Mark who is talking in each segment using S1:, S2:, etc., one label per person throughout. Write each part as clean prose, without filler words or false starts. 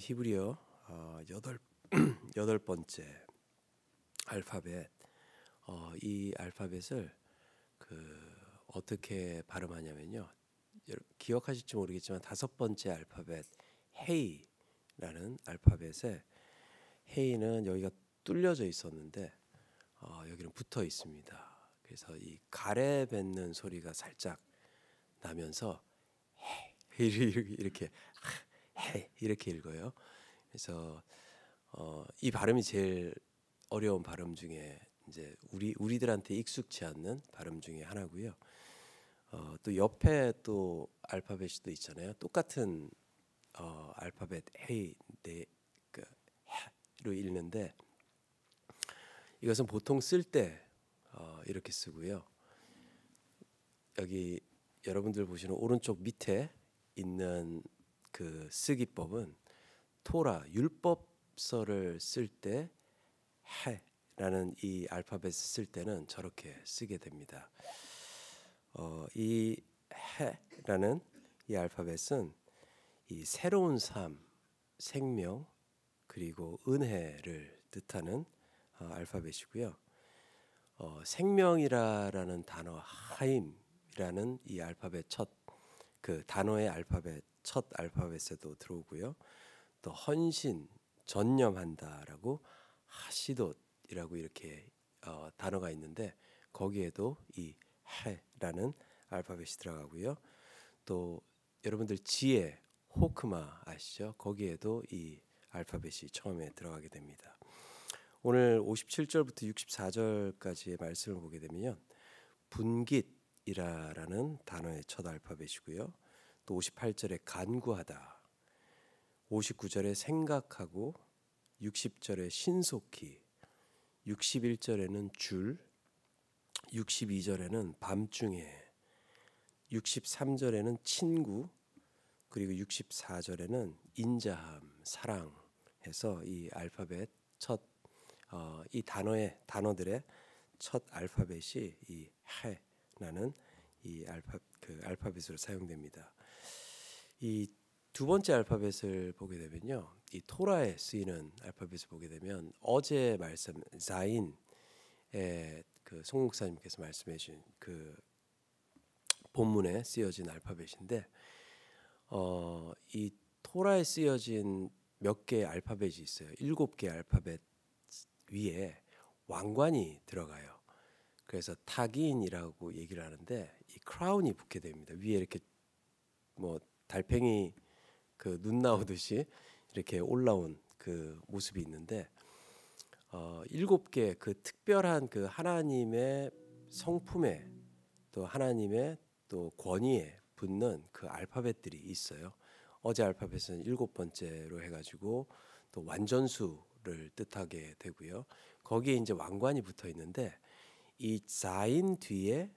S1: 히브리어 여덟 여덟 번째 알파벳. 이 알파벳을 어떻게 발음하냐면요. 기억하실지 모르겠지만 다섯 번째 알파벳 헤이라는 알파벳에 헤이는 여기가 뚫려져 있었는데 여기는 붙어 있습니다. 그래서 이 가래 뱉는 소리가 살짝 나면서 이렇게 읽어요. 그래서 이 발음이 제일 어려운 발음 중에 이제 우리들한테 익숙치 않는 발음 중에 하나고요. 또 옆에 또 알파벳이 또 있잖아요. 똑같은 알파벳 헤이로 읽는데 이것은 보통 쓸 때 이렇게 쓰고요. 여기 여러분들 보시는 오른쪽 밑에 있는 그 쓰기법은 토라 율법서를 쓸 때 해라는 이 알파벳을 쓸 때는 저렇게 쓰게 됩니다. 이 해라는 이 알파벳은 이 새로운 삶, 생명 그리고 은혜를 뜻하는 알파벳이고요. 생명이라는 단어 하임이라는 이 알파벳 그 단어의 알파벳 첫 알파벳에도 들어오고요. 또 헌신, 전념한다라고 하시돗이라고 이렇게 단어가 있는데 거기에도 이 해라는 알파벳이 들어가고요. 또 여러분들 지혜, 호크마 아시죠? 거기에도 이 알파벳이 처음에 들어가게 됩니다. 오늘 57절부터 64절까지의 말씀을 보게 되면요. 분깃이라는 단어의 첫 알파벳이고요. 또 58절에 간구하다, 59절에 생각하고, 60절에 신속히, 61절에는 줄, 62절에는 밤중에, 63절에는 친구, 그리고 64절에는 인자함, 사랑해서 이 알파벳 이 단어들의 첫 알파벳이 이 해라는 이 알파벳으로 사용됩니다. 이 두 번째 알파벳을 보게 되면요, 이 토라에 쓰이는 알파벳을 보게 되면 어제 말씀 자인의 그 송 목사님께서 말씀해 주신 그 본문에 쓰여진 알파벳인데 이 토라에 쓰여진 몇 개의 알파벳이 있어요. 7개의 알파벳 위에 왕관이 들어가요. 그래서 타기인이라고 얘기를 하는데 이 크라운이 붙게 됩니다. 위에 이렇게 뭐 달팽이 그 눈 나오듯이 이렇게 올라온 그 모습이 있는데 7개 그 특별한 그 하나님의 성품에 또 하나님의 또 권위에 붙는 그 알파벳들이 있어요. 어제 알파벳은 7번째로 해가지고 또 완전수를 뜻하게 되고요. 거기에 이제 왕관이 붙어 있는데 이 자인 뒤에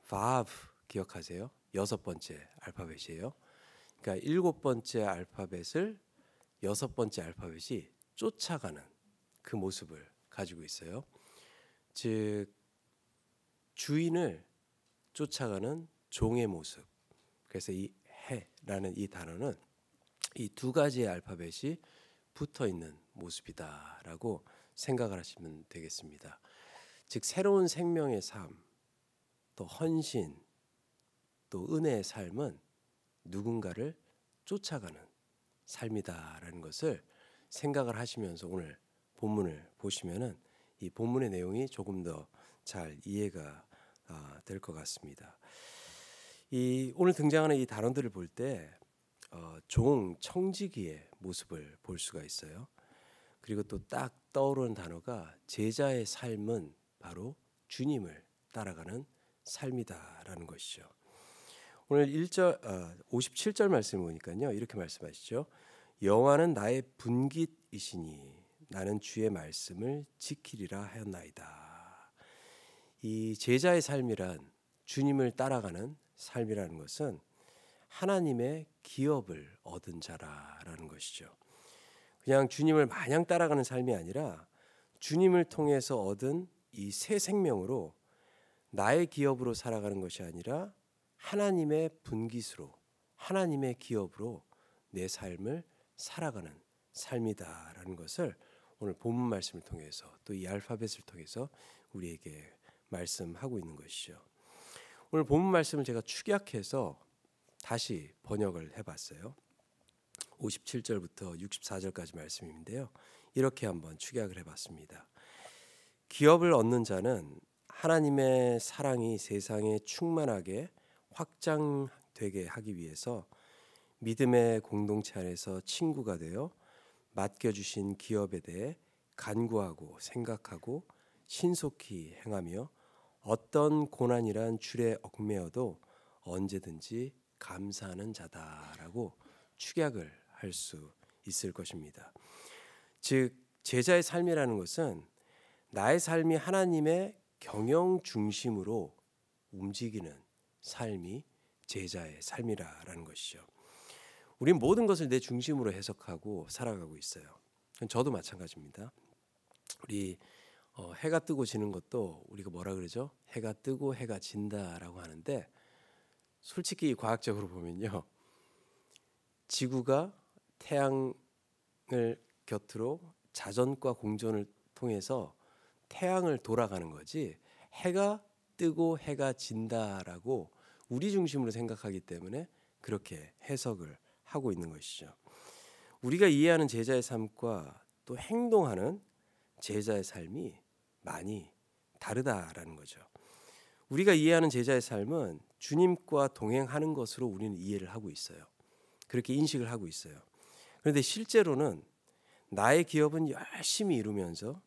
S1: 바브 기억하세요? 6번째 알파벳이에요. 그러니까 7번째 알파벳을 6번째 알파벳이 쫓아가는 그 모습을 가지고 있어요. 즉 주인을 쫓아가는 종의 모습. 그래서 이 해라는 이 단어는 이 두 가지의 알파벳이 붙어 있는 모습이다라고 생각을 하시면 되겠습니다. 즉 새로운 생명의 삶, 또 헌신, 또 은혜의 삶은 누군가를 쫓아가는 삶이다라는 것을 생각을 하시면서 오늘 본문을 보시면은 이 본문의 내용이 조금 더 잘 이해가 될 것 같습니다. 이 오늘 등장하는 이 단어들을 볼 때 청지기의 모습을 볼 수가 있어요. 그리고 또 딱 떠오르는 단어가 제자의 삶은 바로 주님을 따라가는 삶이다라는 것이죠. 오늘 57절 말씀을 보니까요. 이렇게 말씀하시죠. 여호와는 나의 분깃이시니 나는 주의 말씀을 지키리라 하였나이다. 이 제자의 삶이란 주님을 따라가는 삶이라는 것은 하나님의 기업을 얻은 자라는 것이죠. 그냥 주님을 마냥 따라가는 삶이 아니라 주님을 통해서 얻은 이 새 생명으로 나의 기업으로 살아가는 것이 아니라 하나님의 분깃으로 하나님의 기업으로 내 삶을 살아가는 삶이다라는 것을 오늘 본문 말씀을 통해서 또 이 알파벳을 통해서 우리에게 말씀하고 있는 것이죠. 오늘 본문 말씀을 제가 축약해서 다시 번역을 해봤어요. 57절부터 64절까지 말씀인데요. 이렇게 한번 축약을 해봤습니다. 기업을 얻는 자는 하나님의 사랑이 세상에 충만하게 확장되게 하기 위해서 믿음의 공동체 안에서 친구가 되어 맡겨주신 기업에 대해 간구하고 생각하고 신속히 행하며 어떤 고난이란 줄에 얽매여도 언제든지 감사하는 자다라고 축약을 할 수 있을 것입니다. 즉 제자의 삶이라는 것은 나의 삶이 하나님의 경영 중심으로 움직이는 삶이 제자의 삶이라는 것이죠. 우린 모든 것을 내 중심으로 해석하고 살아가고 있어요. 저도 마찬가지입니다. 우리 해가 뜨고 지는 것도 우리가 뭐라 그러죠? 해가 뜨고 해가 진다라고 하는데 솔직히 과학적으로 보면요. 지구가 태양을 곁으로 자전과 공전을 통해서 태양을 돌아가는 거지 해가 뜨고 해가 진다라고 우리 중심으로 생각하기 때문에 그렇게 해석을 하고 있는 것이죠. 우리가 이해하는 제자의 삶과 또 행동하는 제자의 삶이 많이 다르다라는 거죠. 우리가 이해하는 제자의 삶은 주님과 동행하는 것으로 우리는 이해를 하고 있어요. 그렇게 인식을 하고 있어요. 그런데 실제로는 나의 기업은 열심히 이루면서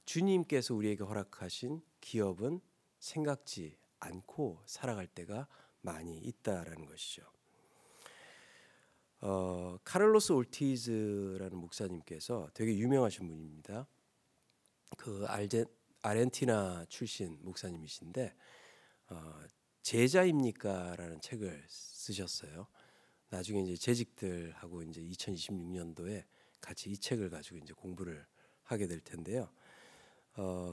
S1: 주님께서 우리에게 허락하신 기업은 생각지 않고 살아갈 때가 많이 있다라는 것이죠. 카를로스 올티즈라는 목사님께서 되게 유명하신 분입니다. 그 아르헨티나 출신 목사님이신데 제자입니까라는 책을 쓰셨어요. 나중에 이제 재직들하고 이제 2026년도에 같이 이 책을 가지고 이제 공부를 하게 될 텐데요.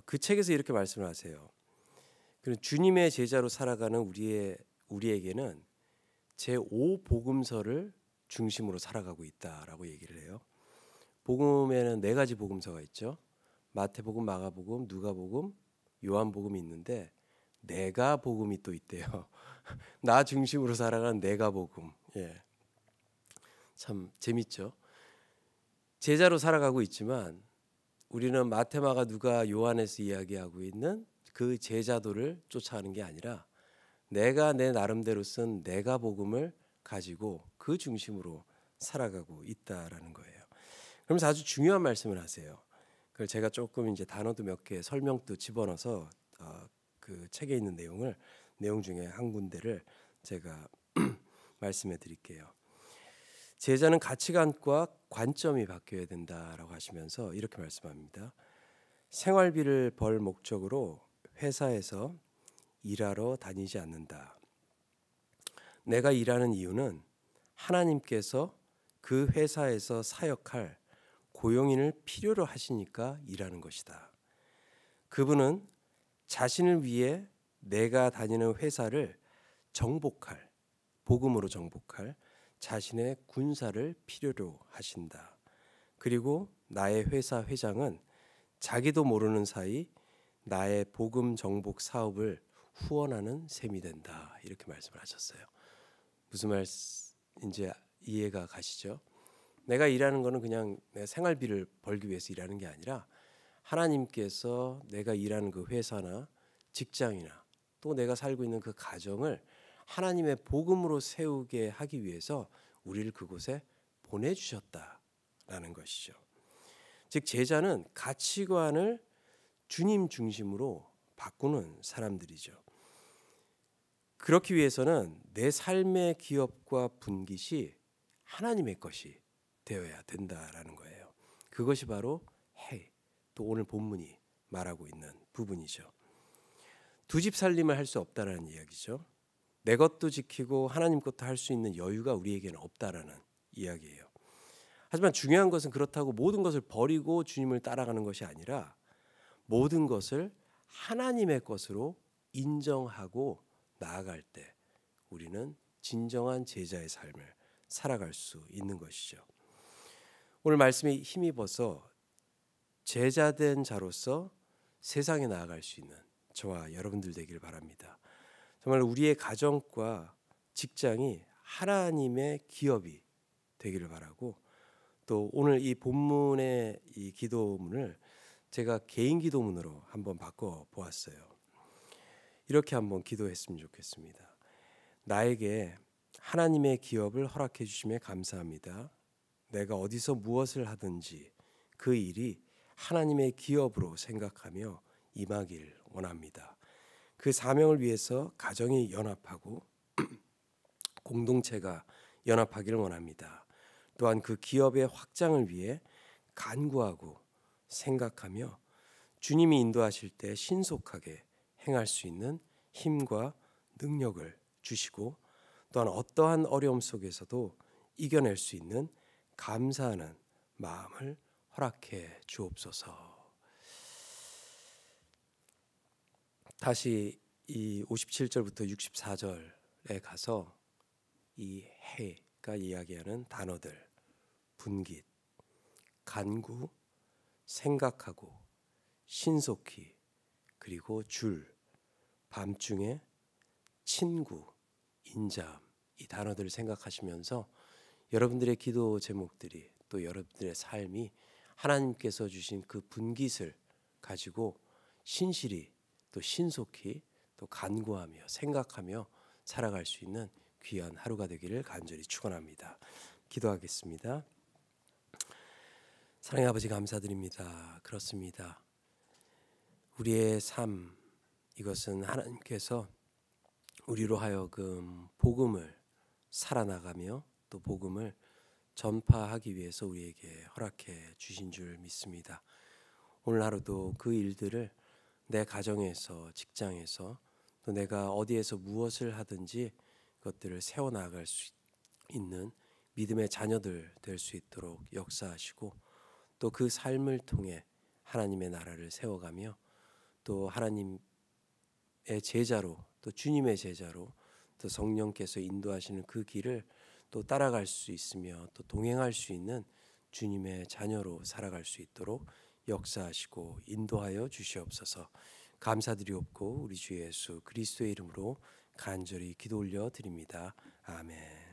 S1: 그 책에서 이렇게 말씀을 하세요. 주님의 제자로 살아가는 우리에게는 제5복음서를 중심으로 살아가고 있다라고 얘기를 해요. 복음에는 4가지 복음서가 있죠. 마태복음, 마가복음, 누가복음, 요한복음이 있는데 내가 복음이 또 있대요. 나 중심으로 살아가는 내가 복음. 예. 참 재밌죠. 제자로 살아가고 있지만 우리는 마태, 마가, 누가, 요한에서 이야기하고 있는 그 제자도를 쫓아가는 게 아니라 내가 내 나름대로 쓴 내가 복음을 가지고 그 중심으로 살아가고 있다라는 거예요. 그러면서 아주 중요한 말씀을 하세요. 그걸 제가 조금 이제 단어도 몇 개 설명도 집어넣어서 그 책에 있는 내용 중에 한 군데를 제가 말씀해 드릴게요. 제자는 가치관과 관점이 바뀌어야 된다라고 하시면서 이렇게 말씀합니다. 생활비를 벌 목적으로 회사에서 일하러 다니지 않는다. 내가 일하는 이유는 하나님께서 그 회사에서 사역할 고용인을 필요로 하시니까 일하는 것이다. 그분은 자신을 위해 내가 다니는 회사를 복음으로 정복할 자신의 군사를 필요로 하신다. 그리고 나의 회사 회장은 자기도 모르는 사이 나의 복음 정복 사업을 후원하는 셈이 된다. 이렇게 말씀을 하셨어요. 무슨 말인지 이해가 가시죠? 내가 일하는 거는 그냥 내 생활비를 벌기 위해서 일하는 게 아니라 하나님께서 내가 일하는 그 회사나 직장이나 또 내가 살고 있는 그 가정을 하나님의 복음으로 세우게 하기 위해서 우리를 그곳에 보내주셨다라는 것이죠. 즉 제자는 가치관을 주님 중심으로 바꾸는 사람들이죠. 그렇기 위해서는 내 삶의 기업과 분깃이 하나님의 것이 되어야 된다라는 거예요. 그것이 바로 또 오늘 본문이 말하고 있는 부분이죠. 두 집 살림을 할 수 없다라는 이야기죠. 내 것도 지키고 하나님 것도 할 수 있는 여유가 우리에게는 없다라는 이야기예요. 하지만 중요한 것은 그렇다고 모든 것을 버리고 주님을 따라가는 것이 아니라 모든 것을 하나님의 것으로 인정하고 나아갈 때 우리는 진정한 제자의 삶을 살아갈 수 있는 것이죠. 오늘 말씀에 힘입어서 제자된 자로서 세상에 나아갈 수 있는 저와 여러분들 되길 바랍니다. 정말 우리의 가정과 직장이 하나님의 기업이 되기를 바라고, 또 오늘 이 본문의 이 기도문을 제가 개인 기도문으로 한번 바꿔 보았어요. 이렇게 한번 기도했으면 좋겠습니다. 나에게 하나님의 기업을 허락해 주심에 감사합니다. 내가 어디서 무엇을 하든지 그 일이 하나님의 기업으로 생각하며 임하길 원합니다. 그 사명을 위해서 가정이 연합하고 공동체가 연합하기를 원합니다. 또한 그 기업의 확장을 위해 간구하고 생각하며 주님이 인도하실 때 신속하게 행할 수 있는 힘과 능력을 주시고, 또한 어떠한 어려움 속에서도 이겨낼 수 있는 감사하는 마음을 허락해 주옵소서. 다시 이 57절부터 64절에 가서 이 해가 이야기하는 단어들, 분깃, 간구, 생각하고, 신속히, 그리고 줄, 밤중에, 친구, 인자함, 이 단어들을 생각하시면서 여러분들의 기도 제목들이, 또 여러분들의 삶이 하나님께서 주신 그 분깃을 가지고 신실히, 또 신속히, 또 간구하며 생각하며 살아갈 수 있는 귀한 하루가 되기를 간절히 축원합니다. 기도하겠습니다. 사랑의 아버지, 감사드립니다. 그렇습니다. 우리의 삶, 이것은 하나님께서 우리로 하여금 복음을 살아나가며 또 복음을 전파하기 위해서 우리에게 허락해 주신 줄 믿습니다. 오늘 하루도 그 일들을 내 가정에서, 직장에서, 또 내가 어디에서 무엇을 하든지 그것들을 세워나갈 수 있는 믿음의 자녀들 될 수 있도록 역사하시고, 또 그 삶을 통해 하나님의 나라를 세워가며 또 하나님의 제자로, 또 주님의 제자로, 또 성령께서 인도하시는 그 길을 또 따라갈 수 있으며 또 동행할 수 있는 주님의 자녀로 살아갈 수 있도록 역사하시고 인도하여 주시옵소서. 감사드리옵고 우리 주 예수 그리스도의 이름으로 간절히 기도 올려 드립니다. 아멘.